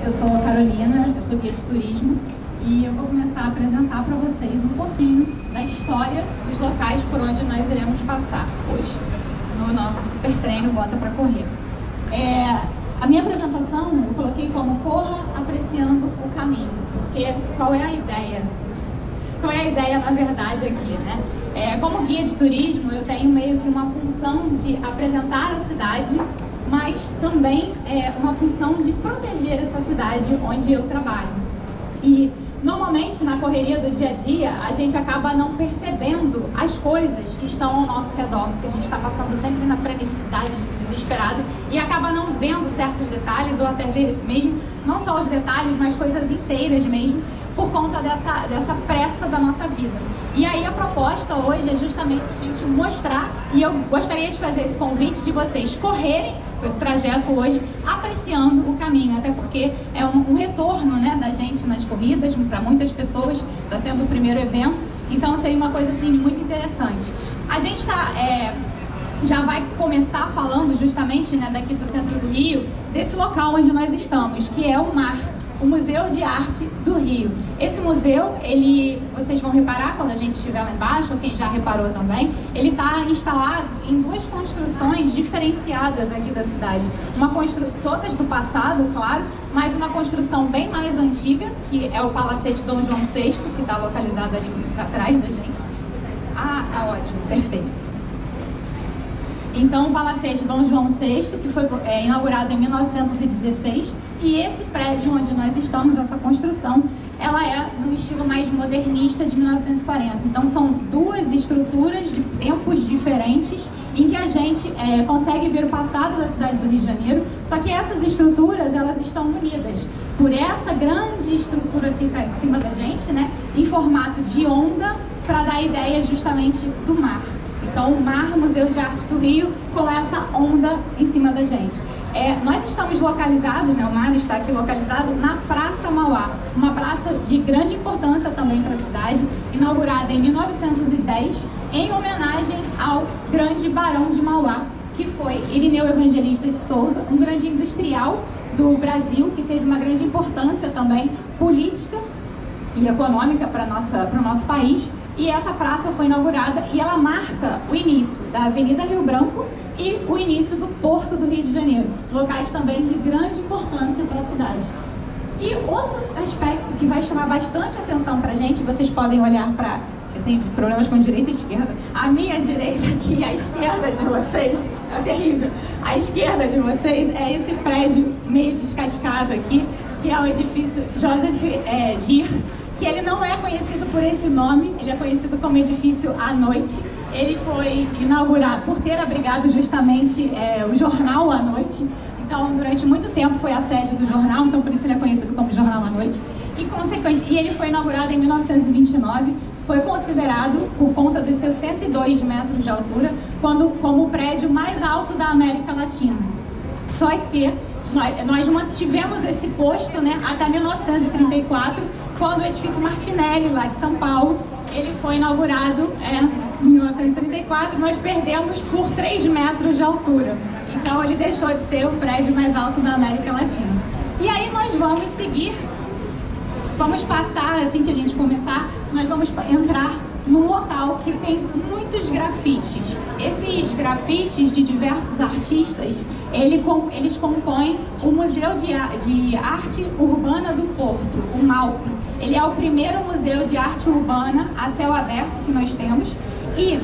eu sou a Carolina, eu sou guia de turismo e eu vou começar a apresentar para vocês um pouquinho da história dos locais por onde nós iremos passar hoje, no nosso super treino Bota Pra Correr. A minha apresentação eu coloquei como Corra Apreciando o Caminho, porque qual é a ideia? Qual é a ideia, na verdade, aqui, né? Como guia de turismo, eu tenho meio que uma função de apresentar a cidade, mas também uma função de proteger essa cidade onde eu trabalho. E, normalmente, na correria do dia a dia, a gente acaba não percebendo as coisas que estão ao nosso redor, porque a gente está passando sempre na freneticidade, desesperado, e acaba não vendo certos detalhes, ou até ver mesmo, não só os detalhes, mas coisas inteiras mesmo, por conta dessa pressa da nossa vida. E aí a proposta hoje é justamente a gente mostrar, e eu gostaria de fazer esse convite de vocês correrem o trajeto hoje apreciando o caminho, até porque é um retorno, né, da gente nas corridas, para muitas pessoas, está sendo o primeiro evento, então seria uma coisa assim muito interessante. A gente já vai começar falando justamente, né, daqui do centro do Rio, desse local onde nós estamos, que é o MAR, o Museu de Arte do Rio. Esse museu, vocês vão reparar quando a gente estiver lá embaixo, ou quem já reparou também, ele está instalado em duas construções diferenciadas aqui da cidade. Todas do passado, claro, mas uma construção bem mais antiga, que é o Palacete Dom João VI, que está localizado ali atrás da gente. Ah, tá ótimo, perfeito. Então, o Palacete Dom João VI, que foi inaugurado em 1916, e esse prédio onde nós estamos, essa construção, ela é no estilo mais modernista de 1940. Então, são duas estruturas de tempos diferentes em que a gente consegue ver o passado da cidade do Rio de Janeiro, só que essas estruturas, elas estão unidas por essa grande estrutura que está em cima da gente, né, em formato de onda, para dar a ideia justamente do mar. Então, o MAR, Museu de Arte do Rio, com essa onda em cima da gente. Nós estamos localizados, né, o MAR está aqui localizado na Praça Mauá, uma praça de grande importância também para a cidade, inaugurada em 1910, em homenagem ao grande Barão de Mauá, que foi Irineu Evangelista de Souza, um grande industrial do Brasil, que teve uma grande importância também política e econômica para o nosso país. E essa praça foi inaugurada e ela marca o início da Avenida Rio Branco e o início do Porto do Rio de Janeiro, locais também de grande importância para a cidade. E outro aspecto que vai chamar bastante atenção para a gente, vocês podem olhar para... Eu tenho problemas com direita e esquerda. A minha direita aqui, a esquerda de vocês, é terrível. A esquerda de vocês é esse prédio meio descascado aqui, que é o edifício Joseph Gir, que ele não é conhecido por esse nome, ele é conhecido como edifício à noite. Ele foi inaugurado por ter abrigado justamente o jornal à noite. Então, durante muito tempo foi a sede do jornal, então por isso ele é conhecido como Jornal à Noite. E ele foi inaugurado em 1929, foi considerado, por conta dos seus 102 metros de altura, como o prédio mais alto da América Latina. Só que nós mantivemos esse posto, né, até 1934, quando o edifício Martinelli, lá de São Paulo, ele foi inaugurado em 1934, nós perdemos por 3 metros de altura. Então ele deixou de ser o prédio mais alto da América Latina. E aí nós vamos seguir, vamos passar, assim que a gente começar, nós vamos entrar num local que tem muitos grafites. Esses grafites de diversos artistas, eles compõem o Museu de Arte Urbana do Porto, o MAUP. Ele é o primeiro museu de arte urbana a céu aberto que nós temos. E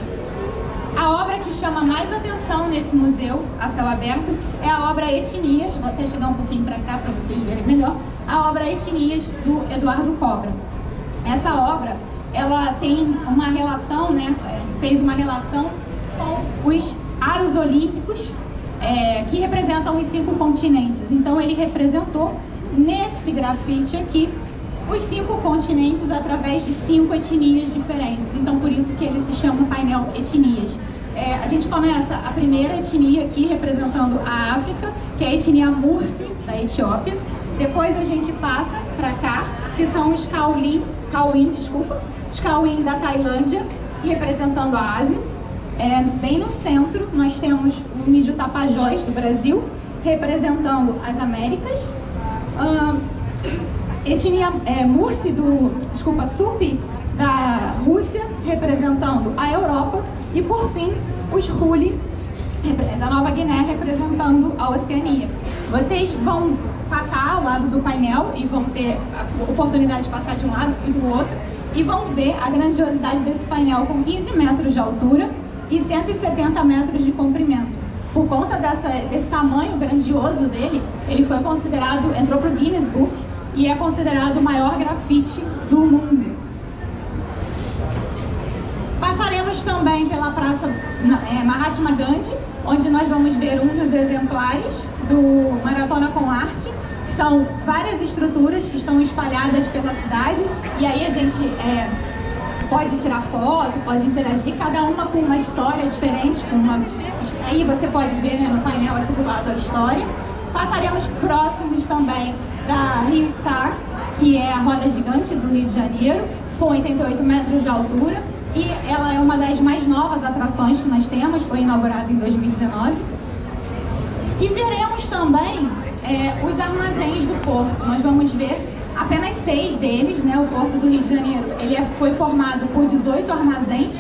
a obra que chama mais atenção nesse museu a céu aberto é a obra Etnias. Vou até chegar um pouquinho para cá para vocês verem melhor. A obra Etnias do Eduardo Cobra. Essa obra, ela tem uma relação, né, fez uma relação com os aros olímpicos que representam os 5 continentes. Então ele representou nesse grafite aqui os 5 continentes através de 5 etnias diferentes. Então por isso que ele se chama painel Etnias. A gente começa a primeira etnia aqui representando a África, que é a etnia Mursi da Etiópia. Depois a gente passa para cá, que são os Kawin da Tailândia, representando a Ásia. Bem no centro nós temos o Índio Tapajós do Brasil, representando as Américas. etnia Supi da Rússia, representando a Europa, e por fim os Huli da Nova Guiné, representando a Oceania. Vocês vão passar ao lado do painel e vão ter a oportunidade de passar de um lado e do outro, e vão ver a grandiosidade desse painel com 15 metros de altura e 170 metros de comprimento. Por conta desse tamanho grandioso dele, ele foi considerado, entrou para o Guinness Book e é considerado o maior grafite do mundo. Passaremos também pela Praça Mahatma Gandhi, onde nós vamos ver um dos exemplares do Maratona com Arte. São várias estruturas que estão espalhadas pela cidade, e aí a gente pode tirar foto, pode interagir, cada uma com uma história diferente, aí você pode ver, né, no painel aqui do lado a história. Passaremos próximos também da Rio Star, que é a roda gigante do Rio de Janeiro, com 88 metros de altura, e ela é uma das mais novas atrações que nós temos, foi inaugurada em 2019. E veremos também os armazéns do porto. Nós vamos ver apenas 6 deles, né? O Porto do Rio de Janeiro foi formado por 18 armazéns,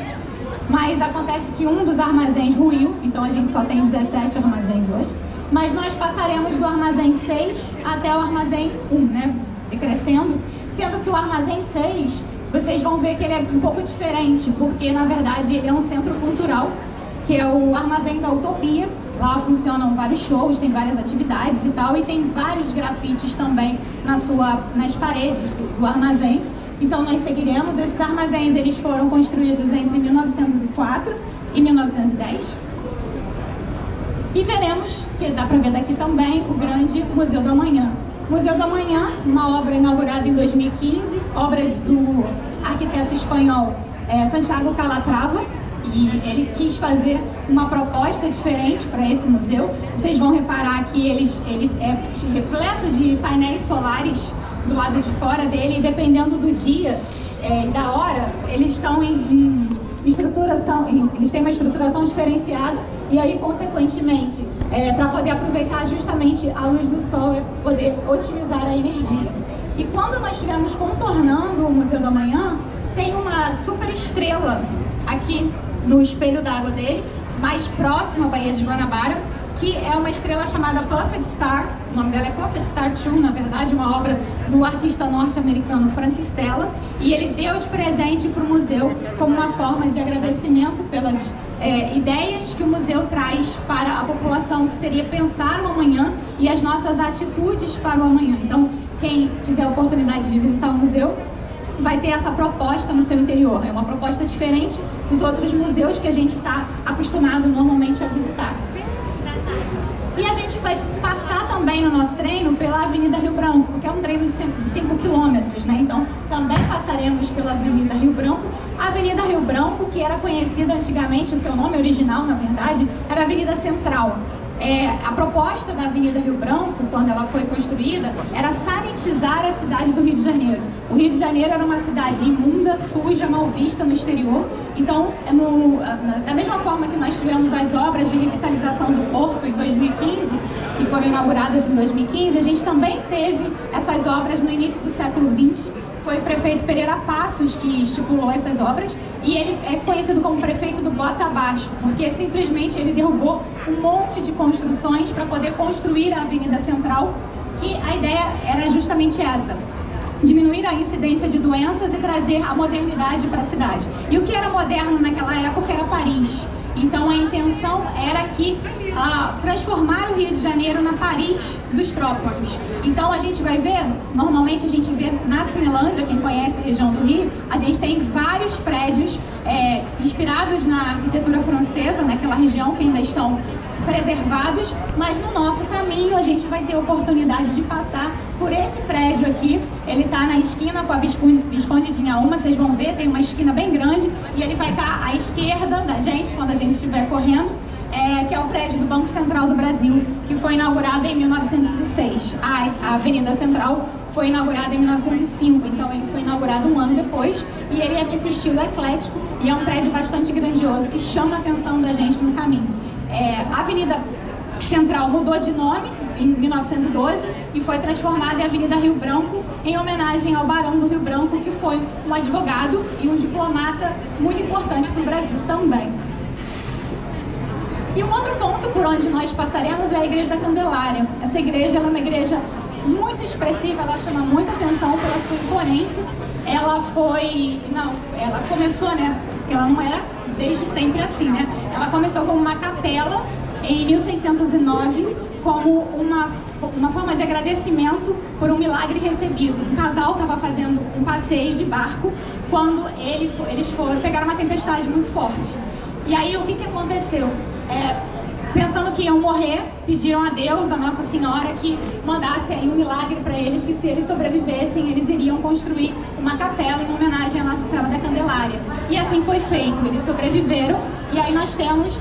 mas acontece que um dos armazéns ruiu, então a gente só tem 17 armazéns hoje. Mas nós passaremos do armazém 6 até o armazém 1, né? Decrescendo, sendo que o armazém 6, vocês vão ver que ele é um pouco diferente, porque na verdade ele é um centro cultural, que é o Armazém da Utopia. Lá funcionam vários shows, tem várias atividades e tal, e tem vários grafites também nas paredes do armazém. Então nós seguiremos. Esses armazéns, eles foram construídos entre 1904 e 1910. E veremos, que dá para ver daqui também, o grande Museu do Amanhã. Museu do Amanhã, uma obra inaugurada em 2015, obra do arquiteto espanhol Santiago Calatrava, e ele quis fazer uma proposta diferente para esse museu. Vocês vão reparar que ele é repleto de painéis solares do lado de fora dele, e dependendo do dia e da hora, eles estão em estruturação, eles têm uma estruturação diferenciada, e aí, consequentemente, para poder aproveitar justamente a luz do sol e poder otimizar a energia. E quando nós estivermos contornando o Museu do Amanhã, tem uma super estrela aqui no espelho d'água dele, mais próximo à Baía de Guanabara, que é uma estrela chamada Puffed Star. O nome dela é Puffed Star 2, na verdade, uma obra do artista norte-americano Frank Stella, e ele deu de presente para o museu como uma forma de agradecimento pelas ideias que o museu traz para a população, que seria pensar o amanhã e as nossas atitudes para o amanhã. Então, quem tiver a oportunidade de visitar o museu vai ter essa proposta no seu interior. É uma proposta diferente dos outros museus que a gente está acostumado normalmente a visitar. E a gente vai passar também no nosso treino pela Avenida Rio Branco, porque é um treino de 5 quilômetros, né? Então, também passaremos pela Avenida Rio Branco. A Avenida Rio Branco, que era conhecida antigamente, o seu nome original, na verdade, era Avenida Central. A proposta da Avenida Rio Branco, quando ela foi construída, era sanitizar a cidade do Rio de Janeiro. O Rio de Janeiro era uma cidade imunda, suja, mal vista no exterior. Então, da mesma forma que nós tivemos as obras de revitalização do Porto em 2015, que foram inauguradas em 2015, a gente também teve essas obras no início do século XX. Foi o prefeito Pereira Passos que estipulou essas obras, e ele é conhecido como prefeito do Bota Abaixo, porque simplesmente ele derrubou um monte de construções para poder construir a Avenida Central, que a ideia era justamente essa: diminuir a incidência de doenças e trazer a modernidade para a cidade. E o que era moderno naquela época era Paris. Então a intenção era transformar o Rio de Janeiro na Paris dos trópicos. Então a gente vai ver, normalmente a gente vê na Cinelândia, quem conhece a região do Rio, a gente tem vários prédios inspirados na arquitetura francesa, naquela região, que ainda estão preservados, mas no nosso caminho a gente vai ter a oportunidade de passar por esse prédio aqui. Ele está na esquina com a Visconde de Inhaúma, vocês vão ver, tem uma esquina bem grande, e ele vai estar à esquerda da gente quando a gente estiver correndo, que é o prédio do Banco Central do Brasil, que foi inaugurado em 1906. A Avenida Central foi inaugurada em 1905, então ele foi inaugurado um ano depois, e ele é desse estilo eclético, e é um prédio bastante grandioso, que chama a atenção da gente no caminho. A Avenida central mudou de nome em 1912 e foi transformada em Avenida Rio Branco, em homenagem ao Barão do Rio Branco, que foi um advogado e um diplomata muito importante para o Brasil também. E um outro ponto por onde nós passaremos é a Igreja da Candelária. Essa igreja ela é uma igreja muito expressiva, ela chama muita atenção pela sua imponência. Ela começou, né? Ela não era desde sempre assim, né? Ela começou como uma capela em 1609, como uma forma de agradecimento por um milagre recebido. Um casal estava fazendo um passeio de barco quando eles pegaram uma tempestade muito forte. E aí o que aconteceu? Pensando que iam morrer, pediram a Deus, a Nossa Senhora, que mandasse aí um milagre para eles, que se eles sobrevivessem, eles iriam construir uma capela em homenagem à Nossa Senhora da Candelária. E assim foi feito, eles sobreviveram e aí nós temos,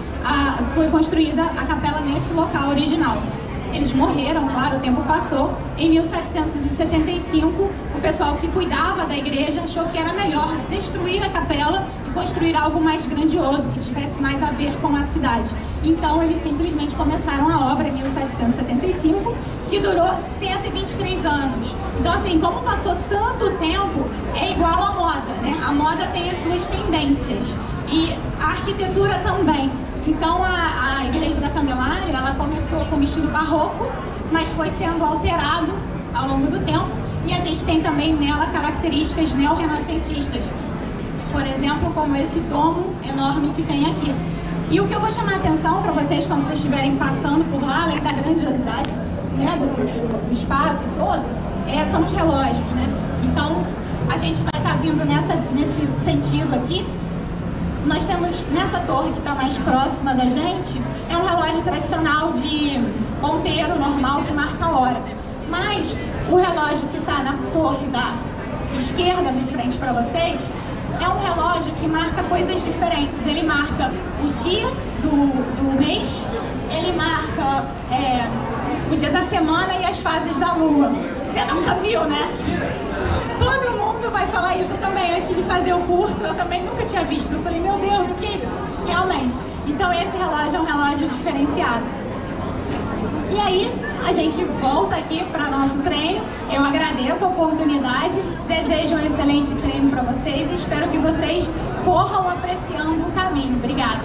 foi construída a capela nesse local original. Eles morreram, claro, o tempo passou. Em 1775, o pessoal que cuidava da igreja achou que era melhor destruir a capela e construir algo mais grandioso, que tivesse mais a ver com a cidade. Então, eles simplesmente começaram a obra em 1775, que durou 123 anos. Então, assim, como passou tanto tempo, é igual à moda, né? A moda tem as suas tendências e a arquitetura também. Então a Igreja da Candelária, ela começou como estilo barroco, mas foi sendo alterado ao longo do tempo e a gente tem também nela características neorrenascentistas. Por exemplo, como esse domo enorme que tem aqui. E o que eu vou chamar a atenção para vocês quando vocês estiverem passando por lá, além da grandiosidade, né, do espaço todo, são os relógios, né? Então a gente vai estar vindo nesse sentido aqui. Nós temos nessa torre que está mais próxima da gente, é um relógio tradicional de ponteiro normal que marca a hora. Mas o relógio que está na torre da esquerda, de frente para vocês, é um relógio que marca coisas diferentes. Ele marca o dia do mês, ele marca o dia da semana e as fases da lua. Você nunca viu, né? Todo mundo vai falar isso também. Antes de fazer o curso, eu também nunca tinha visto. Eu falei, meu Deus, o que é isso? Realmente. Então esse relógio é um relógio diferenciado. E aí, a gente volta aqui para nosso treino. Eu agradeço a oportunidade, desejo um excelente treino para vocês e espero que vocês corram apreciando o caminho. Obrigada.